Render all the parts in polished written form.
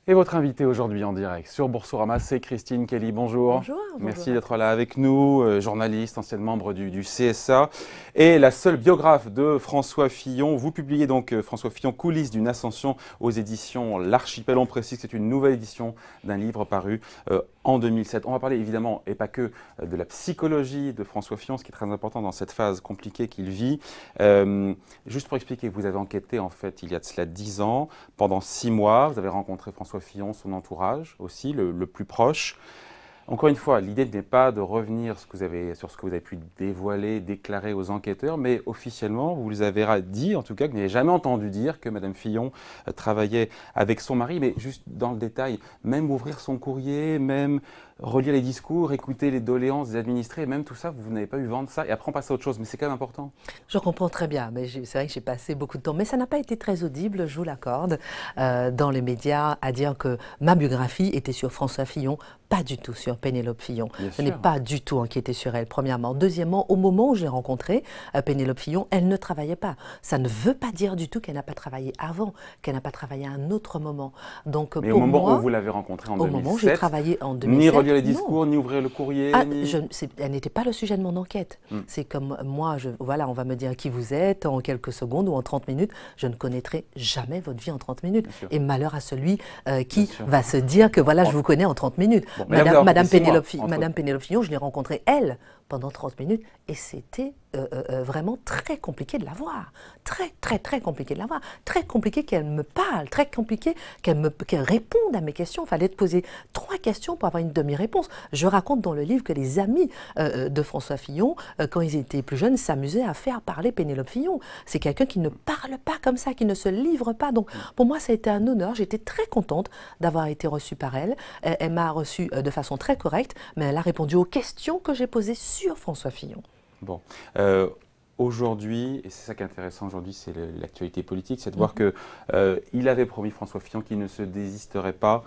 Et votre invitée aujourd'hui en direct sur Boursorama, c'est Christine Kelly. Bonjour. Bonjour. Merci d'être là avec nous, journaliste, ancienne membre du CSA et la seule biographe de François Fillon. Vous publiez donc François Fillon, coulisses d'une ascension aux éditions L'Archipel. On précise que c'est une nouvelle édition d'un livre paru en 2007. On va parler évidemment, et pas que, de la psychologie de François Fillon, ce qui est très important dans cette phase compliquée qu'il vit. Juste pour expliquer, vous avez enquêté en fait il y a de cela 10 ans, pendant 6 mois, vous avez rencontré François Fillon, son entourage aussi, le plus proche. Encore une fois, l'idée n'est pas de revenir sur ce que vous avez pu dévoiler, déclarer aux enquêteurs, mais officiellement, vous avez dit, en tout cas, que vous n'avez jamais entendu dire que Mme Fillon travaillait avec son mari, mais juste dans le détail, même ouvrir son courrier, même relire les discours, écouter les doléances des administrés, même tout ça, vous n'avez pas eu vent de ça. Et après, on passe à autre chose, mais c'est quand même important. Je comprends très bien, mais c'est vrai que j'ai passé beaucoup de temps. Mais ça n'a pas été très audible, je vous l'accorde, dans les médias, à dire que ma biographie était sur François Fillon, pas du tout sur Pénélope Fillon. Je n'ai pas du tout enquêté sur elle, premièrement. Deuxièmement, au moment où j'ai rencontré Pénélope Fillon, elle ne travaillait pas. Ça ne veut pas dire du tout qu'elle n'a pas travaillé avant, qu'elle n'a pas travaillé à un autre moment. Donc, mais pour au moment moi, où vous l'avez rencontrée en 2007, au moment où j'ai travaillé en 2007, ni relire les discours, ni ouvrir le courrier, elle n'était pas le sujet de mon enquête. C'est comme moi, voilà, on va me dire qui vous êtes en quelques secondes ou en 30 minutes. Je ne connaîtrai jamais votre vie en 30 minutes. Et malheur à celui qui va se dire que voilà, je vous connais en 30 minutes. Bon, Madame Pénélope Fillon, je l'ai rencontrée, elle, pendant 30 minutes, et c'était vraiment très compliqué de la voir. Très compliqué de la voir. Très compliqué qu'elle me parle, très compliqué qu'elle réponde à mes questions. Il fallait te poser 3 questions pour avoir une demi-réponse. Je raconte dans le livre que les amis de François Fillon, quand ils étaient plus jeunes, s'amusaient à faire parler Pénélope Fillon. C'est quelqu'un qui ne parle pas comme ça, qui ne se livre pas. Donc pour moi, ça a été un honneur. J'étais très contente d'avoir été reçue par elle. Elle m'a reçue de façon très correcte, mais elle a répondu aux questions que j'ai posées sur François Fillon. Bon. Aujourd'hui, et c'est ça qui est intéressant aujourd'hui, c'est l'actualité politique, c'est de voir qu'il avait promis, François Fillon, qu'il ne se désisterait pas,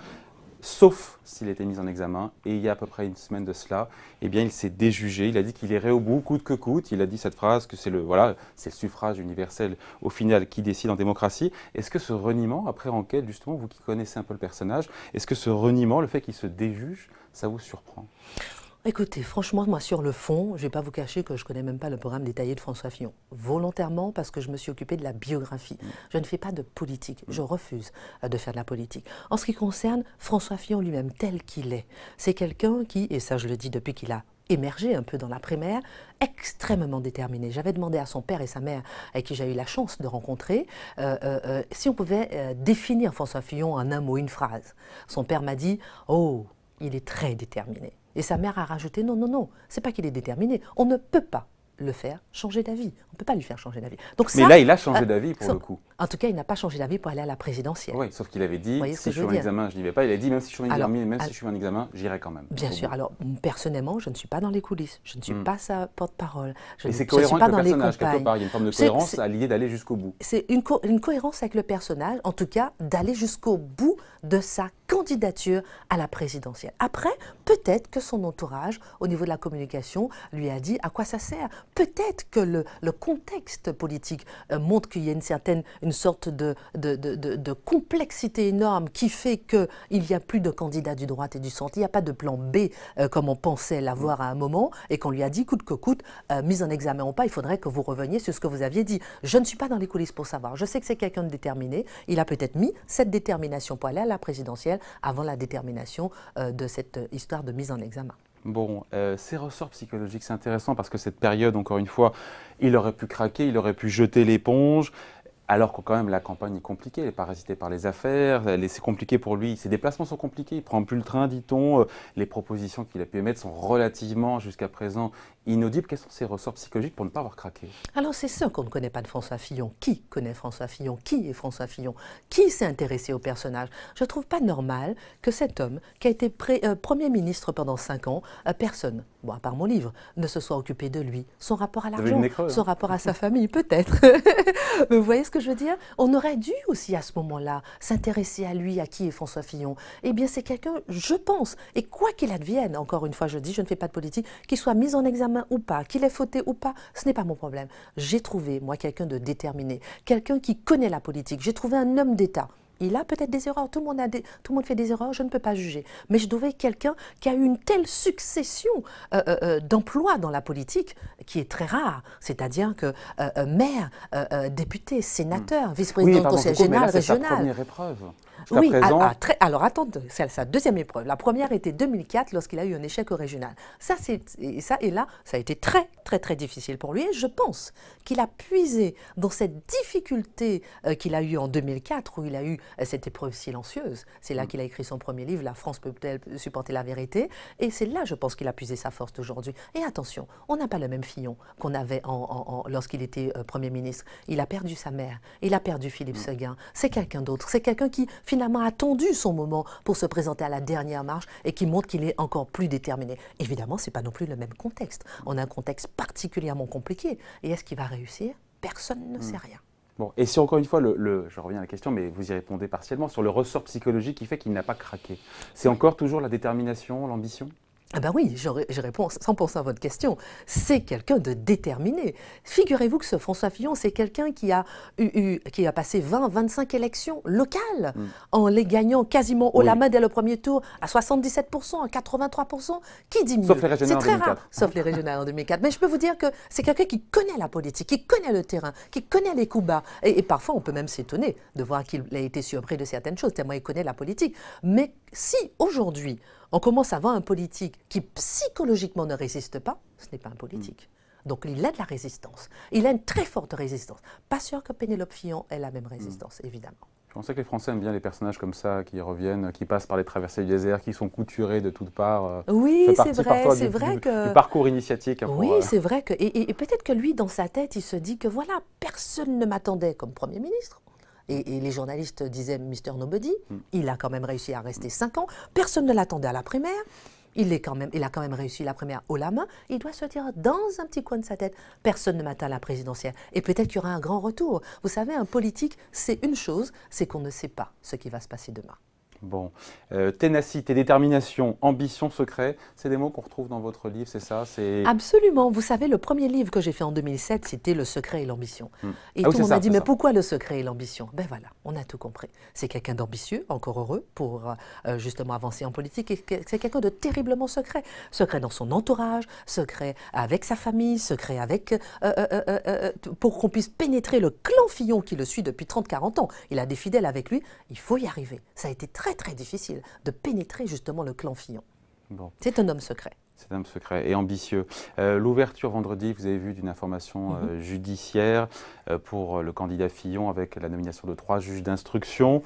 sauf s'il était mis en examen. Et il y a à peu près une semaine de cela, eh bien, il s'est déjugé. Il a dit qu'il irait au bout, coûte que coûte. Il a dit cette phrase que c'est le suffrage universel au final qui décide en démocratie. Est-ce que ce reniement, après enquête, justement, vous qui connaissez un peu le personnage, est-ce que ce reniement, le fait qu'il se déjuge, ça vous surprend ? Écoutez, franchement, moi, sur le fond, je ne vais pas vous cacher que je ne connais même pas le programme détaillé de François Fillon. Volontairement, parce que je me suis occupée de la biographie. Je ne fais pas de politique. Je refuse de faire de la politique. En ce qui concerne François Fillon lui-même, tel qu'il est, c'est quelqu'un qui, et ça je le dis depuis qu'il a émergé un peu dans l'après-mère, extrêmement déterminé. J'avais demandé à son père et sa mère, avec qui j'ai eu la chance de rencontrer, si on pouvait définir François Fillon en un mot, une phrase. Son père m'a dit « Oh, il est très déterminé ». Et sa mère a rajouté « Non, c'est pas qu'il est déterminé, on ne peut pas le faire changer d'avis. On ne peut pas lui faire changer d'avis. » Mais là, il a changé d'avis pour le coup. En tout cas, il n'a pas changé d'avis pour aller à la présidentielle. Oui, sauf qu'il avait dit, si je suis en examen, je n'y vais pas. Il a dit, même si je suis en examen, j'irai quand même. Bien sûr. Alors, personnellement, je ne suis pas dans les coulisses. Je ne suis pas sa porte-parole. Mais c'est cohérent avec le personnage, quelque part. Il y a une forme de cohérence à l'idée d'aller jusqu'au bout. C'est une cohérence avec le personnage, en tout cas, d'aller jusqu'au bout de sa candidature à la présidentielle. Après, peut-être que son entourage, au niveau de la communication, lui a dit à quoi ça sert. Peut-être que le contexte politique montre qu'il y a une sorte de complexité énorme qui fait qu'il n'y a plus de candidats du droite et du centre. Il n'y a pas de plan B comme on pensait l'avoir à un moment et qu'on lui a dit coûte que coûte, mise en examen ou pas, il faudrait que vous reveniez sur ce que vous aviez dit. Je ne suis pas dans les coulisses pour savoir. Je sais que c'est quelqu'un de déterminé. Il a peut-être mis cette détermination pour aller à la présidentielle avant la détermination de cette histoire de mise en examen. Bon, ces ressorts psychologiques, c'est intéressant parce que cette période, encore une fois, il aurait pu craquer, il aurait pu jeter l'éponge, alors que quand même la campagne est compliquée, elle est parasitée par les affaires, c'est compliqué pour lui, ses déplacements sont compliqués, il ne prend plus le train, dit-on, les propositions qu'il a pu émettre sont relativement, jusqu'à présent, inaudibles. Quels sont ces ressorts psychologiques pour ne pas avoir craqué? Alors c'est ça qu'on ne connaît pas de François Fillon. Qui connaît François Fillon? Qui est François Fillon? Qui s'est intéressé au personnage? Je ne trouve pas normal que cet homme, qui a été Premier ministre pendant 5 ans, personne, bon, à part mon livre, ne se soit occupé de lui. Son rapport à l'argent, son rapport à sa famille, peut-être. Vous voyez ce que je veux dire? On aurait dû aussi à ce moment-là s'intéresser à lui, à qui est François Fillon. Eh bien c'est quelqu'un, je pense, et quoi qu'il advienne, encore une fois je dis, je ne fais pas de politique, qu'il soit mis en examen ou pas, qu'il ait fauté ou pas, ce n'est pas mon problème. J'ai trouvé, moi, quelqu'un de déterminé, quelqu'un qui connaît la politique. J'ai trouvé un homme d'État. Il a peut-être des erreurs, tout le monde fait des erreurs, je ne peux pas juger. Mais je trouvais quelqu'un qui a eu une telle succession d'emplois dans la politique qui est très rare. C'est-à-dire que maire, député, sénateur, vice-président du conseil général, régional. C'est sa première épreuve. Oui, alors attendez, c'est sa deuxième épreuve. La première était 2004 lorsqu'il a eu un échec au régional. Et là, ça a été très, très, très difficile pour lui. Et je pense qu'il a puisé dans cette difficulté qu'il a eue en 2004, où il a eu cette épreuve silencieuse. C'est là qu'il a écrit son premier livre, La France peut-elle supporter la vérité. Et c'est là, je pense, qu'il a puisé sa force d'aujourd'hui. Et attention, on n'a pas le même Fillon qu'on avait lorsqu'il était Premier ministre. Il a perdu sa mère, il a perdu Philippe Séguin. C'est quelqu'un d'autre. C'est quelqu'un qui, finalement, a attendu son moment pour se présenter à la dernière marche et qui montre qu'il est encore plus déterminé. Évidemment, ce n'est pas non plus le même contexte. On a un contexte particulièrement compliqué. Et est-ce qu'il va réussir? Personne ne sait rien. Bon, et si encore une fois, je reviens à la question, mais vous y répondez partiellement, sur le ressort psychologique qui fait qu'il n'a pas craqué, c'est encore toujours la détermination, l'ambition? Ah ben oui, je réponds 100% à votre question. C'est quelqu'un de déterminé. Figurez-vous que ce François Fillon, c'est quelqu'un qui a passé 20-25 élections locales en les gagnant quasiment haut la main dès le premier tour à 77%, à 83%. Qui dit mieux? Sauf les régionales en 2004. Rare, sauf les régionales en 2004. Mais je peux vous dire que c'est quelqu'un qui connaît la politique, qui connaît le terrain, qui connaît les coups bas. Et parfois, on peut même s'étonner de voir qu'il a été surpris de certaines choses, tellement il connaît la politique. Mais si aujourd'hui, on commence à voir un politique qui psychologiquement ne résiste pas, ce n'est pas un politique. Donc il a de la résistance. Il a une très forte résistance. Pas sûr que Pénélope Fillon ait la même résistance, évidemment. Je pensais que les Français aiment bien les personnages comme ça, qui reviennent, qui passent par les traversées du désert, qui sont couturés de toutes parts. Oui, c'est vrai que... Du parcours initiatique. Oui, c'est vrai que... Et peut-être que lui, dans sa tête, il se dit que voilà, personne ne m'attendait comme Premier ministre. Et les journalistes disaient Mr. Nobody, il a quand même réussi à rester 5 ans, personne ne l'attendait à la primaire, il a quand même réussi la primaire haut la main, il doit se dire dans un petit coin de sa tête, personne ne m'attend à la présidentielle. Et peut-être qu'il y aura un grand retour. Vous savez, un politique, c'est une chose, c'est qu'on ne sait pas ce qui va se passer demain. Bon, ténacité, détermination, ambition, secret, c'est des mots qu'on retrouve dans votre livre, c'est ça? Absolument. Vous savez, le premier livre que j'ai fait en 2007, c'était Le secret et l'ambition. Et tout le monde m'a dit, mais pourquoi le secret et l'ambition? Ben voilà, on a tout compris. C'est quelqu'un d'ambitieux, encore heureux, pour justement avancer en politique. Et c'est quelqu'un de terriblement secret. Secret dans son entourage, secret avec sa famille, secret avec... pour qu'on puisse pénétrer le clan Fillon qui le suit depuis 30-40 ans. Il a des fidèles avec lui. Il faut y arriver. Ça a été très difficile de pénétrer justement le clan Fillon. Bon. C'est un homme secret. C'est un homme secret et ambitieux. L'ouverture vendredi, vous avez vu, d'une information judiciaire pour le candidat Fillon avec la nomination de 3 juges d'instruction.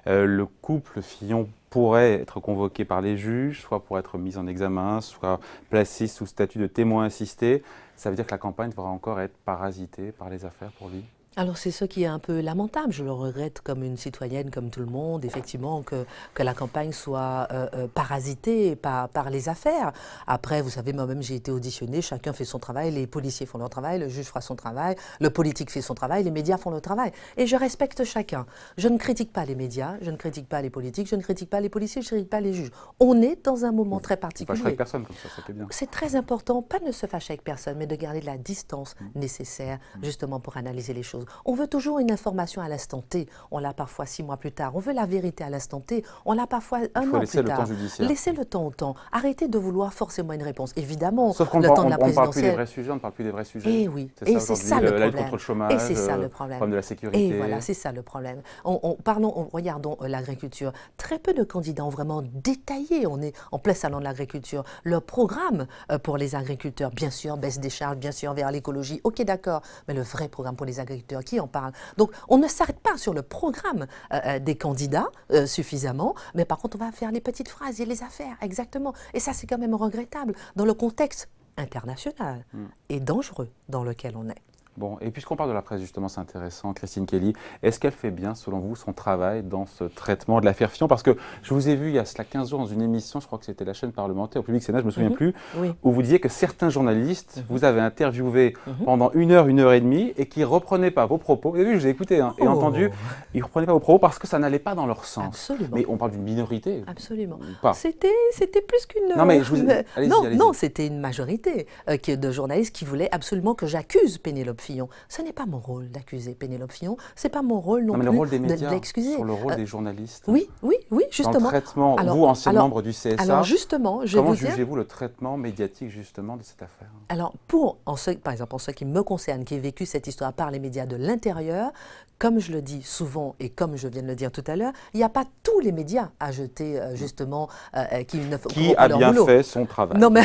Le couple Fillon pourrait être convoqué par les juges, soit pour être mis en examen, soit placé sous statut de témoin assisté. Ça veut dire que la campagne devra encore être parasitée par les affaires pour lui? Alors c'est ce qui est un peu lamentable, je le regrette comme une citoyenne, comme tout le monde, effectivement, que la campagne soit parasitée par les affaires. Après, vous savez, moi-même j'ai été auditionnée, chacun fait son travail, les policiers font leur travail, le juge fera son travail, le politique fait son travail, les médias font leur travail. Et je respecte chacun. Je ne critique pas les médias, je ne critique pas les politiques, je ne critique pas les policiers, je ne critique pas les juges. On est dans un moment très particulier. On ne fâche avec personne comme ça, c'était bien. C'est très important, pas de ne se fâcher avec personne, mais de garder la distance nécessaire justement pour analyser les choses. On veut toujours une information à l'instant T, on l'a parfois 6 mois plus tard. On veut la vérité à l'instant T, on l'a parfois un an plus tard. Laissez le temps au temps. Arrêtez de vouloir forcément une réponse. Évidemment, sauf qu'on le temps de la présidentielle... on ne parle plus des vrais sujets, on ne parle plus des vrais sujets. Et oui, et c'est ça le problème. Contre le chômage, et c'est ça le problème. De la sécurité. Et voilà, c'est ça le problème. Regardons l'agriculture. Très peu de candidats ont vraiment détaillé, on est en plein salon de l'agriculture, leur programme pour les agriculteurs. Bien sûr, baisse des charges, bien sûr, vers l'écologie, ok d'accord, mais le vrai programme pour les agriculteurs, qui en parle? Donc, on ne s'arrête pas sur le programme des candidats suffisamment, mais par contre, on va faire les petites phrases et les affaires, exactement. Et ça, c'est quand même regrettable dans le contexte international et dangereux dans lequel on est. Bon, et puisqu'on parle de la presse, justement, c'est intéressant, Christine Kelly, est-ce qu'elle fait bien, selon vous, son travail dans ce traitement de l'affaire Fillon? Parce que je vous ai vu il y a cela 15 jours dans une émission, je crois que c'était la chaîne parlementaire au Public Sénat, je ne me souviens plus, où vous disiez que certains journalistes vous avaient interviewé pendant 1 heure, 1 heure et demie, et qui ne reprenaient pas vos propos. Vous avez vu, je vous ai écouté et entendu, ils ne reprenaient pas vos propos parce que ça n'allait pas dans leur sens. Absolument. Mais on parle d'une minorité. Absolument. Pas. C'était plus qu'une... Non, mais allez-y. Non, c'était une majorité de journalistes qui voulaient absolument que j'accuse Pénélope Fillon. Fillon. Ce n'est pas mon rôle d'accuser Pénélope Fillon, c'est pas mon rôle non plus le rôle des médias, de l'excuser. Sur le rôle des journalistes. Oui, justement. Dans le traitement, vous, ancien membre du CSA, alors justement, comment jugez-vous le traitement médiatique justement de cette affaire? Alors, par exemple, en ce qui me concerne, qui ai vécu cette histoire par les médias de l'intérieur, comme je le dis souvent et comme je viens de le dire tout à l'heure, il n'y a pas tous les médias à jeter justement qui ne font qui a bien fait son travail. Non mais,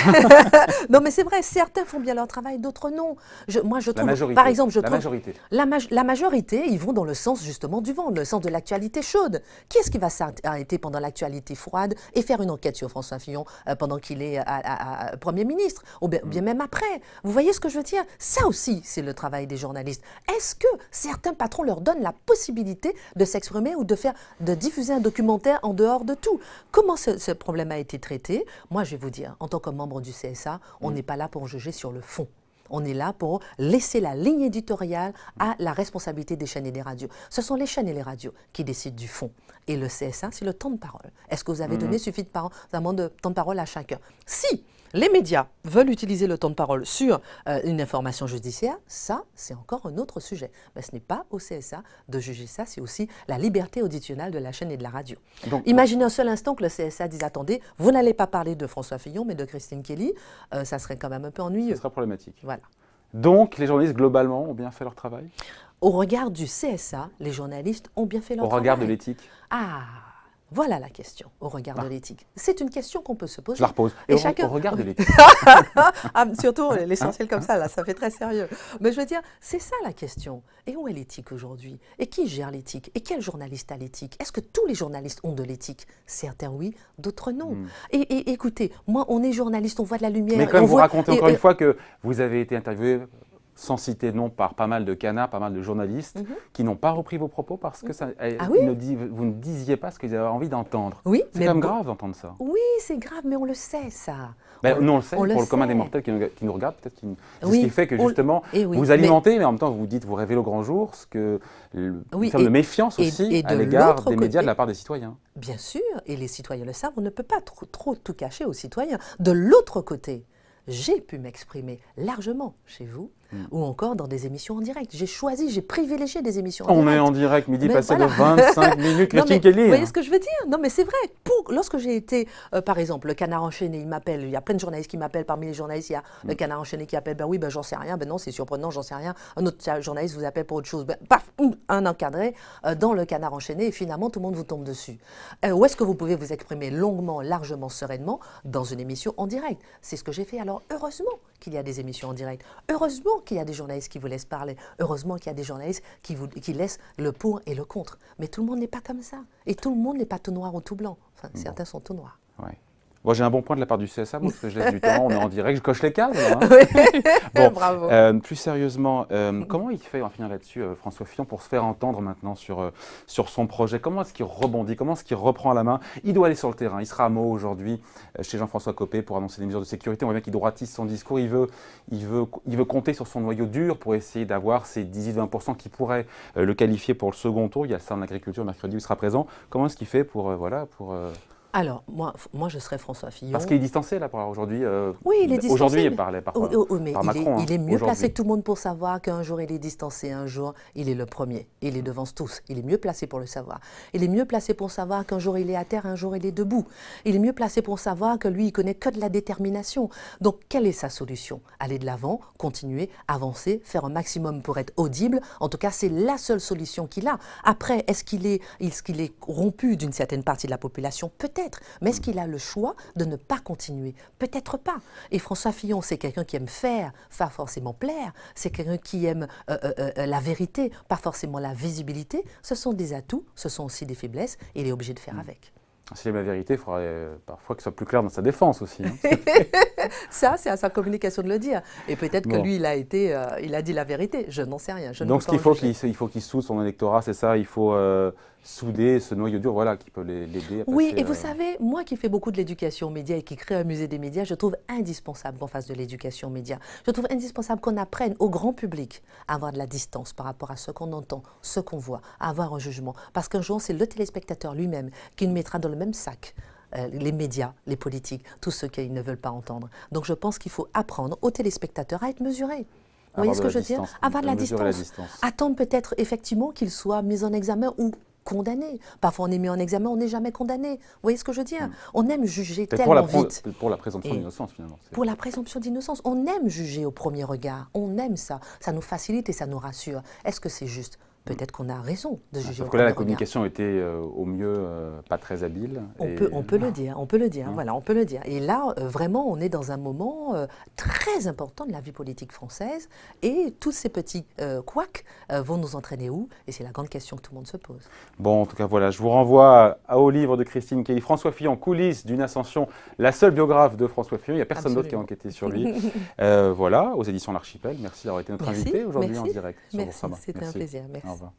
non, mais c'est vrai, certains font bien leur travail, d'autres non. Moi, je trouve, la majorité, par exemple, la majorité, ils vont dans le sens justement du vent, le sens de l'actualité chaude. Qui est-ce qui va s'arrêter pendant l'actualité froide et faire une enquête sur François Fillon pendant qu'il est Premier ministre, ou bien même après? Vous voyez ce que je veux dire? Ça aussi, c'est le travail des journalistes. Est-ce que certains patrons leur donnent la possibilité de s'exprimer ou de diffuser un documentaire en dehors de tout? Comment ce problème a été traité? Moi, je vais vous dire, en tant que membre du CSA, on n'est pas là pour juger sur le fond. On est là pour laisser la ligne éditoriale à la responsabilité des chaînes et des radios. Ce sont les chaînes et les radios qui décident du fond. Et le CSA, c'est le temps de parole. Est-ce que vous avez donné suffisamment de temps de parole à chacun? Si les médias veulent utiliser le temps de parole sur une information judiciaire, ça, c'est encore un autre sujet. Mais ce n'est pas au CSA de juger ça, c'est aussi la liberté auditionnelle de la chaîne et de la radio. Donc, imaginez un seul instant que le CSA dise « Attendez, vous n'allez pas parler de François Fillon, mais de Christine Kelly », ça serait quand même un peu ennuyeux. Ça serait problématique. Voilà. Donc, les journalistes, globalement, ont bien fait leur travail? Au regard du CSA, les journalistes ont bien fait leur travail. Au regard de l'éthique? Ah, voilà la question, au regard de l'éthique. C'est une question qu'on peut se poser. Je la repose. Et au regard de l'éthique. Surtout l'essentiel comme ça, là, ça fait très sérieux. Mais je veux dire, c'est ça la question. Et où est l'éthique aujourd'hui? Et qui gère l'éthique? Et quel journaliste a l'éthique? Est-ce que tous les journalistes ont de l'éthique? Certains oui, d'autres non. Et écoutez, moi, on est journaliste, on voit de la lumière. Mais comme vous racontez encore une fois que vous avez été interviewé, sans citer de nom, par pas mal de canards, pas mal de journalistes, qui n'ont pas repris vos propos parce que vous ne disiez pas ce qu'ils avaient envie d'entendre. Oui, c'est quand même grave d'entendre ça. Oui, c'est grave, mais on le sait, ça. Nous, on le sait, pour le commun des mortels qui nous regarde, peut-être c'est ce qui fait que justement, vous alimentez, mais en même temps, vous dites, vous révélez au grand jour ce que une forme de méfiance aussi à l'égard des médias de la part des citoyens. Bien sûr, et les citoyens le savent, on ne peut pas trop tout cacher aux citoyens. De l'autre côté, j'ai pu m'exprimer largement chez vous ou encore dans des émissions en direct. J'ai privilégié des émissions en direct. On est en direct, midi passé de 25 minutes, Christine Kelly. Vous voyez ce que je veux dire? Non, mais c'est vrai. Lorsque j'ai été, par exemple, le Canard enchaîné, il m'appelle, il y a plein de journalistes qui m'appellent. Parmi les journalistes, il y a le Canard enchaîné qui appelle, j'en sais rien, non, c'est surprenant, j'en sais rien. Un autre journaliste vous appelle pour autre chose, paf, un encadré dans le Canard enchaîné et finalement tout le monde vous tombe dessus. Où est-ce que vous pouvez vous exprimer longuement, largement, sereinement dans une émission en direct? C'est ce que j'ai fait. Alors heureusement qu'il y a des émissions en direct. Heureusement qu'il y a des journalistes qui vous laissent parler. Heureusement qu'il y a des journalistes qui laissent le pour et le contre. Mais tout le monde n'est pas comme ça. Et tout le monde n'est pas tout noir ou tout blanc. Enfin, certains sont tout noirs. Ouais. Bon, j'ai un bon point de la part du CSA, parce que je laisse du temps, on est en direct, je coche les cases. Hein. Bon, bravo. Plus sérieusement, comment il fait, on va finir là-dessus, François Fillon, pour se faire entendre maintenant sur son projet? Comment est-ce qu'il rebondit? Comment est-ce qu'il reprend la main? Il doit aller sur le terrain. Il sera à Meaux aujourd'hui chez Jean-François Copé pour annoncer des mesures de sécurité. On voit bien qu'il droitisse son discours. Il veut compter sur son noyau dur pour essayer d'avoir ces 18-20% qui pourraient le qualifier pour le second tour. Il y a le salon de l'agriculture mercredi où il sera présent. Comment est-ce qu'il fait pour Alors, moi, je serais François Fillon. Parce qu'il est distancé, là, aujourd'hui. Oui, il est distancé. Aujourd'hui, par Macron. Il est mieux placé que tout le monde pour savoir qu'un jour, il est distancé, un jour, il est le premier. Il est devant tous. Il est mieux placé pour le savoir. Il est mieux placé pour savoir qu'un jour, il est à terre, un jour, il est debout. Il est mieux placé pour savoir que lui, il connaît que de la détermination. Donc, quelle est sa solution? Aller de l'avant, continuer, avancer, faire un maximum pour être audible. En tout cas, c'est la seule solution qu'il a. Après, est-ce qu'il est rompu d'une certaine partie de la population? Peut-être. Mais est-ce qu'il a le choix de ne pas continuer? Peut-être pas. Et François Fillon, c'est quelqu'un qui aime faire, pas forcément plaire. C'est quelqu'un qui aime la vérité, pas forcément la visibilité. Ce sont des atouts, ce sont aussi des faiblesses, et il est obligé de faire avec. S'il aime la vérité, il faudrait parfois qu'il soit plus clair dans sa défense aussi. Hein. Ça, c'est à sa communication de le dire. Et peut-être que lui, il a dit la vérité. Je n'en sais rien. Donc, ce qu'il faut qu'il soude son électorat, c'est ça. Il faut souder ce noyau dur, voilà, qui peut l'aider à passer. Oui, et vous savez, moi qui fais beaucoup de l'éducation aux médias et qui crée un musée des médias, je trouve indispensable qu'on fasse de l'éducation aux médias. Je trouve indispensable qu'on apprenne au grand public à avoir de la distance par rapport à ce qu'on entend, ce qu'on voit, à avoir un jugement. Parce qu'un jour, c'est le téléspectateur lui-même qui nous mettra dans le même sac les médias, les politiques, tous ceux qu'ils ne veulent pas entendre. Donc je pense qu'il faut apprendre aux téléspectateurs à être mesurés. Vous voyez ce que je veux dire? Avoir de la distance. Attendre peut-être effectivement qu'il soit mis en examen ou condamné. Parfois on est mis en examen, on n'est jamais condamné. Vous voyez ce que je veux dire? On aime juger tellement vite. Pour la présomption d'innocence finalement. Pour la présomption d'innocence, on aime juger au premier regard. On aime ça. Ça nous facilite et ça nous rassure. Est-ce que c'est juste? Peut-être qu'on a raison de juger. Sauf que là, la communication était au mieux pas très habile. On peut le dire, on peut le dire. Voilà, on peut le dire. Et là, vraiment, on est dans un moment très important de la vie politique française. Et tous ces petits couacs vont nous entraîner où? Et c'est la grande question que tout le monde se pose. Bon, en tout cas, voilà, je vous renvoie au livre de Christine Kelly, François Fillon, Coulisses d'une ascension, la seule biographe de François Fillon. Il n'y a personne d'autre qui a enquêté sur lui. Voilà, aux éditions L'Archipel. Merci d'avoir été notre invité aujourd'hui en direct. Merci, c'était un plaisir. Merci. Au revoir.